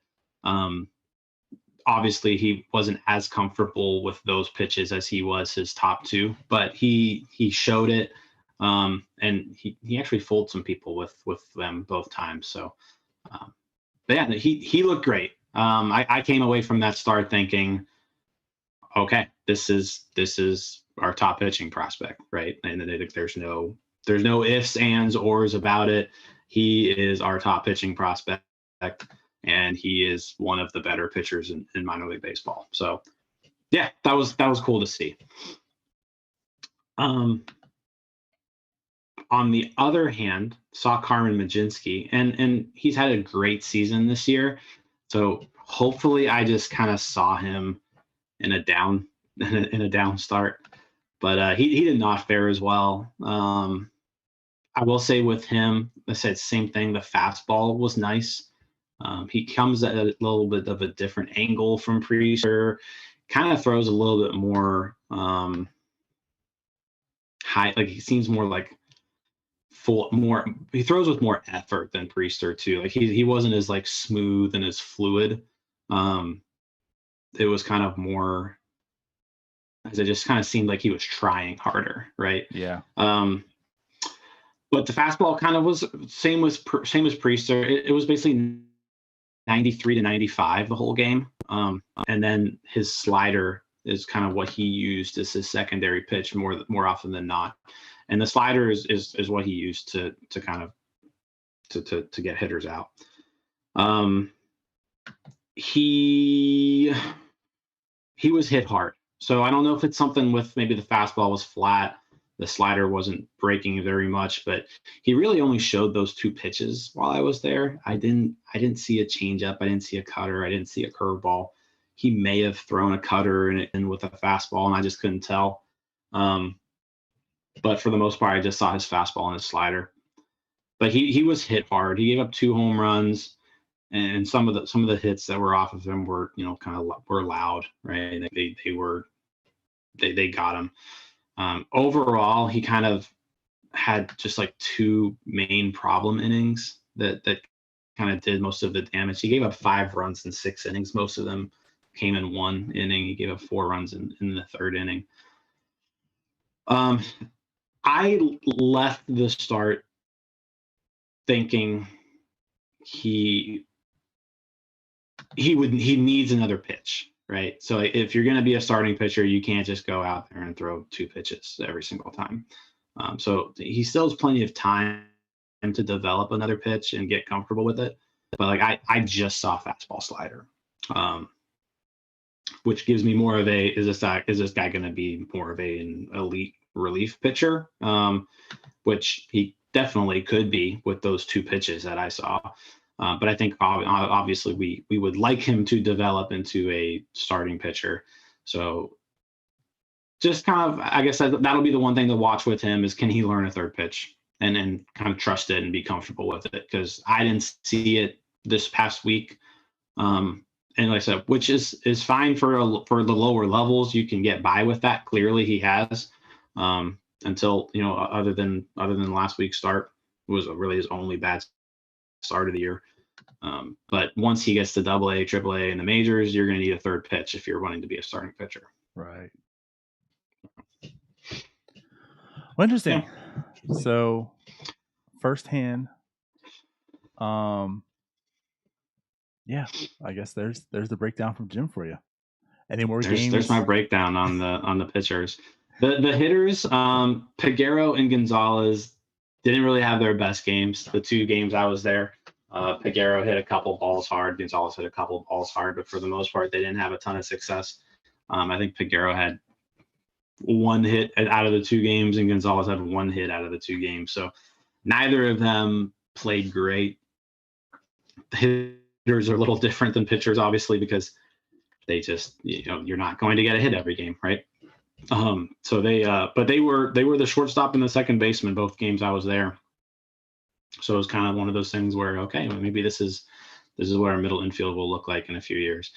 Obviously, he wasn't as comfortable with those pitches as he was his top 2, but he showed it, and he actually fooled some people with them both times. So, but yeah, he looked great. I came away from that start thinking, okay, this is our top pitching prospect, right? And there's no ifs, ands, ors about it. He is our top pitching prospect, and he is one of the better pitchers in minor league baseball. So yeah, that was cool to see. On the other hand, saw Carmen Mlodzinski, and he's had a great season this year. So hopefully I just kind of saw him in a down start, but he did not fare as well. I will say with him, I said same thing. The fastball was nice. He comes at a little bit of a different angle from Priester, kind of throws a little bit more high, like he seems more like he throws with more effort than Priester too. Like he wasn't as like smooth and as fluid. It was kind of more, as it just kind of seemed like he was trying harder, right? Yeah. But the fastball kind of was same as Priester. It was basically 93 to 95 the whole game. And then his slider is kind of what he used as his secondary pitch more often than not. And the slider is what he used to kind of to get hitters out. He was hit hard. So I don't know if it's something with maybe the fastball was flat, the slider wasn't breaking very much, but he really only showed those 2 pitches while I was there. I didn't see a changeup. I didn't see a cutter. I didn't see a curveball. He may have thrown a cutter in with a fastball, and I just couldn't tell. But for the most part, I just saw his fastball and his slider. But he was hit hard. He gave up 2 home runs, and some of the hits that were off of him were were loud, right? They got him. Overall, he kind of had just like 2 main problem innings that kind of did most of the damage. He gave up 5 runs in 6 innings. Most of them came in 1 inning. He gave up 4 runs in the 3rd inning. I left the start thinking he needs another pitch, right? So if you're going to be a starting pitcher, you can't just go out there and throw 2 pitches every single time. So he still has plenty of time to develop another pitch and get comfortable with it. But like I just saw fastball slider, which gives me more of a, is this guy going to be more of an elite relief pitcher? Which he definitely could be with those 2 pitches that I saw. But I think obviously we would like him to develop into a starting pitcher. So just kind of, I guess that'll be the one thing to watch with him is, can he learn a 3rd pitch and then kind of trust it and be comfortable with it? Because I didn't see it this past week. And like I said, which is fine for the lower levels. You can get by with that. Clearly he has, until, other than last week's start, it was really his only bad start of the year. But once he gets to AA, AAA, and the majors, you're going to need a 3rd pitch if you're wanting to be a starting pitcher. Right. Well, interesting. Yeah. So firsthand. Yeah, I guess there's the breakdown from Jim for you. Any more games? There's my breakdown on the pitchers. The hitters, Peguero and Gonzalez didn't really have their best games. The 2 games I was there, Peguero hit a couple balls hard, Gonzalez hit a couple balls hard, but for the most part, they didn't have a ton of success. I think Peguero had 1 hit out of the 2 games, and Gonzalez had 1 hit out of the 2 games. So neither of them played great. The hitters are a little different than pitchers, obviously, because they just, you're not going to get a hit every game, right? So but they were the shortstop and the second baseman both games I was there. So it was kind of one of those things where, okay, well, maybe this is what our middle infield will look like in a few years.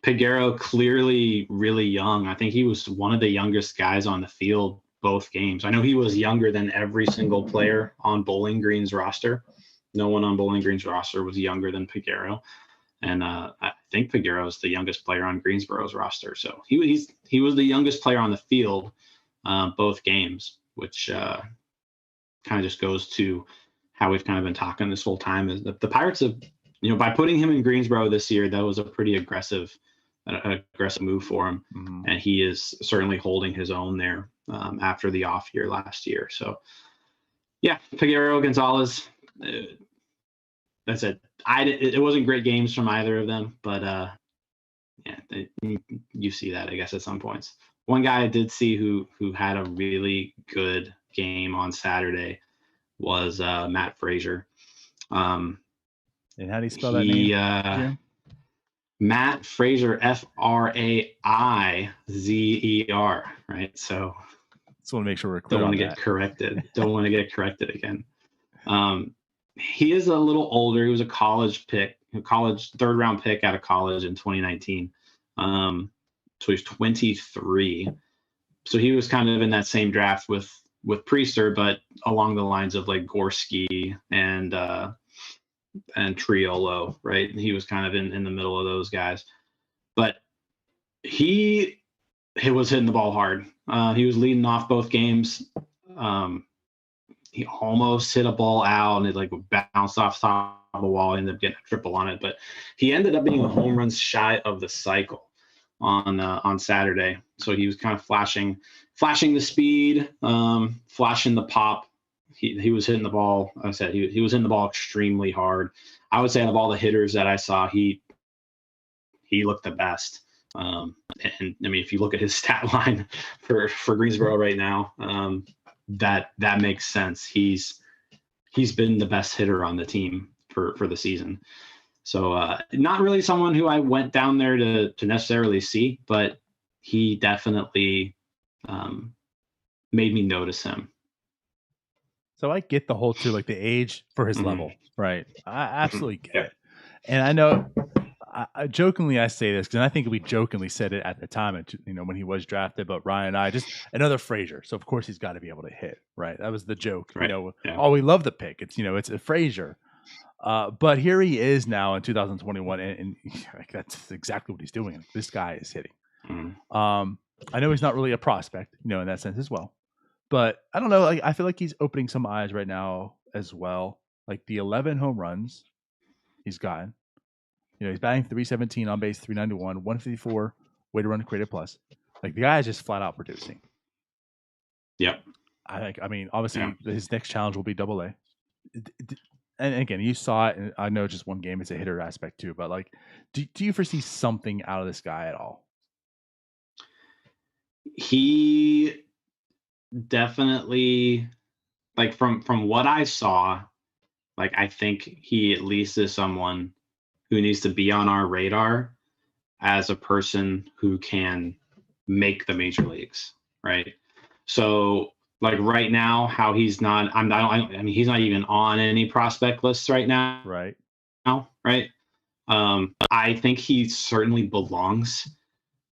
Peguero, clearly really young. I think he was one of the youngest guys on the field both games. I know he was younger than every single player on Bowling Green's roster. No one on Bowling Green's roster was younger than Peguero. And I think Peguero is the youngest player on Greensboro's roster. So he was the youngest player on the field both games, which kind of just goes to how we've kind of been talking this whole time. Is the Pirates have, by putting him in Greensboro this year, that was a pretty aggressive move for him. Mm-hmm. And he is certainly holding his own there after the off year last year. So, yeah, Peguero, Gonzalez, that's it. It wasn't great games from either of them, but you see that, I guess, at some points. One guy I did see who had a really good game on Saturday was Matt Frazier. And how do you spell that name? Matt Frazier, Fraizer, right? So just want to make sure we're clear. Don't want to get corrected. Don't want to get corrected again. He is a little older. He was a college pick, third round pick out of college in 2019. So he's 23. So he was kind of in that same draft with Priester, but along the lines of like Gorski and Triolo, right? He was kind of in the middle of those guys. But he was hitting the ball hard. He was leading off both games. He almost hit a ball out and it like bounced off top of the wall, ended up getting a triple on it. But he ended up being a home run shy of the cycle on Saturday. So he was kind of flashing the speed, flashing the pop. He was hitting the ball. Like I said, he was hitting the ball extremely hard. I would say out of all the hitters that I saw, he looked the best. And I mean, if you look at his stat line for Greensboro right now, that makes sense. He's been the best hitter on the team for the season. So not really someone who I went down there to necessarily see, but he definitely made me notice him. So I get the whole too, like the age for his level, right? I absolutely get it. And I know I jokingly I say this because I think we jokingly said it at the time, when he was drafted. But Ryan and I just another Frazier, so of course he's got to be able to hit, right? That was the joke, right. Oh, we love the pick. It's it's a Frazier, but here he is now in 2021, and that's exactly what he's doing. This guy is hitting. I know he's not really a prospect, in that sense as well, but I don't know. Like I feel like he's opening some eyes right now as well. Like the 11 home runs he's gotten. He's batting .317, on base .391, 154 way to run created plus. Like the guy is just flat out producing. Yep. I mean, obviously his next challenge will be AA. And again, you saw it, and I know just one game, it's a hitter aspect too, but like, do you foresee something out of this guy at all? He definitely, like from what I saw, like I think he at least is someone who needs to be on our radar as a person who can make the major leagues, right? So like right now, how he's not, I mean, he's not even on any prospect lists right now. Right. Right. I think he certainly belongs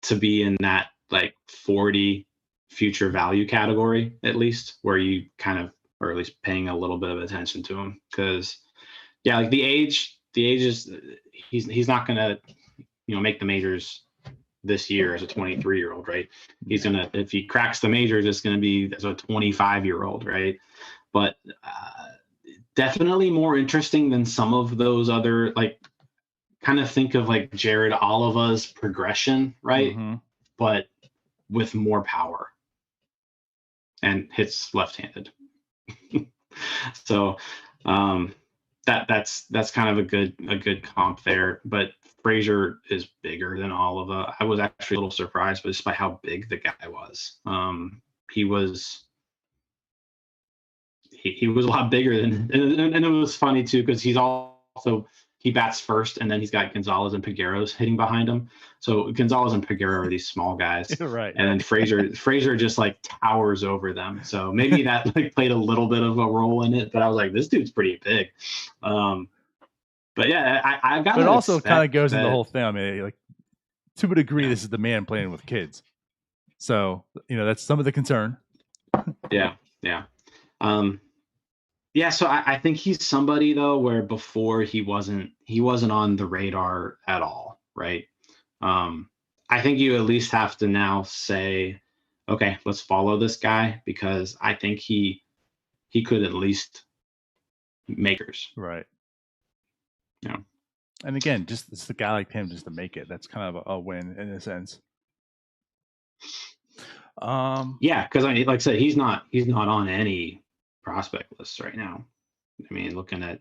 to be in that like 40 future value category, at least, where you kind of, or at least paying a little bit of attention to him. Cause like the age is, he's not going to, make the majors this year as a 23-year-old, right? He's going to, if he cracks the majors, it's going to be as a 25-year-old, right? but definitely more interesting than some of those other, like, kind of think of like Jared Oliva's progression, right? Mm-hmm. But with more power and hits left-handed. So that's kind of a good comp there. But Frazier is bigger than Oliva. I was actually a little surprised just by how big the guy was. He was a lot bigger than, and it was funny too because he bats first, and then he's got Gonzalez and Pegueros hitting behind him. So Gonzalez and Peguero are these small guys, Right. And then Frazier just like towers over them. So maybe that like played a little bit of a role in it. But I was like, this dude's pretty big. But yeah, I got. But it also kind of goes in the whole thing. I mean, like, to a degree, this is the man playing with kids. So that's some of the concern. Yeah. Yeah, so I think he's somebody though where before he wasn't on the radar at all, right? I think you at least have to now say, okay, let's follow this guy because I think he could at least makers. Right. Yeah. And again, just it's the guy like him just to make it. That's kind of a win in a sense. Yeah, because I mean, like I said, he's not on any prospect lists right now. I mean, looking at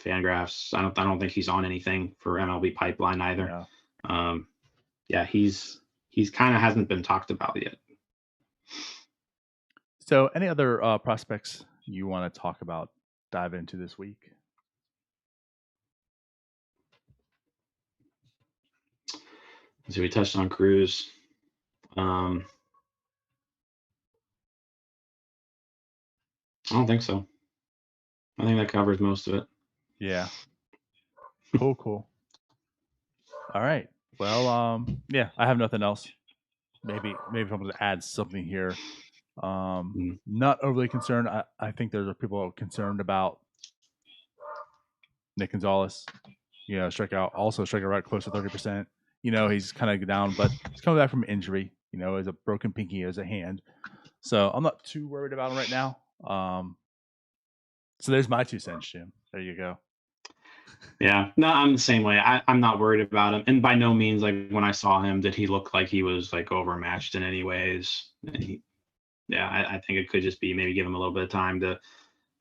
Fangraphs, I don't think he's on anything for MLB Pipeline either. Yeah, he's kind of hasn't been talked about yet. So, any other prospects you want to talk about, dive into this week? So we touched on Cruz. I don't think so. I think that covers most of it. Yeah. Cool. All right. Well, yeah, I have nothing else. Maybe if I'm going to add something here. Not overly concerned. I think there's people concerned about Nick Gonzalez. Strikeout rate close to 30%. He's kind of down, but he's coming back from injury. As a broken pinky, as a hand. So I'm not too worried about him right now. So there's my 2 cents, Jim. There you go. Yeah, no, I'm the same way. I'm not worried about him, and by no means, like when I saw him, did he look like he was like overmatched in any ways? And I think it could just be maybe give him a little bit of time to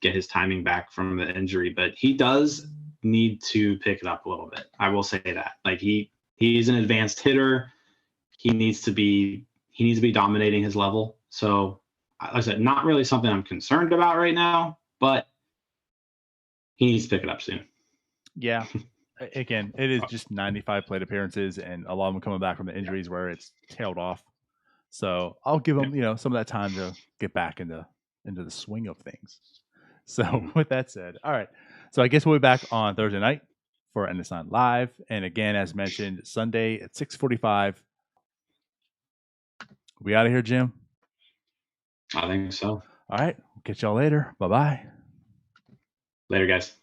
get his timing back from the injury, but he does need to pick it up a little bit. I will say that. Like he's an advanced hitter. He needs to be dominating his level. So, like I said, not really something I'm concerned about right now, but he needs to pick it up soon. Yeah. Again, it is just 95 plate appearances, and a lot of them coming back from the injuries where it's tailed off. So I'll give him, some of that time to get back into the swing of things. So with that said, all right. So I guess we'll be back on Thursday night for NS9 Live. And again, as mentioned, Sunday at 6:45. We out of here, Jim? I think so. All right. We'll catch y'all later. Bye-bye. Later, guys.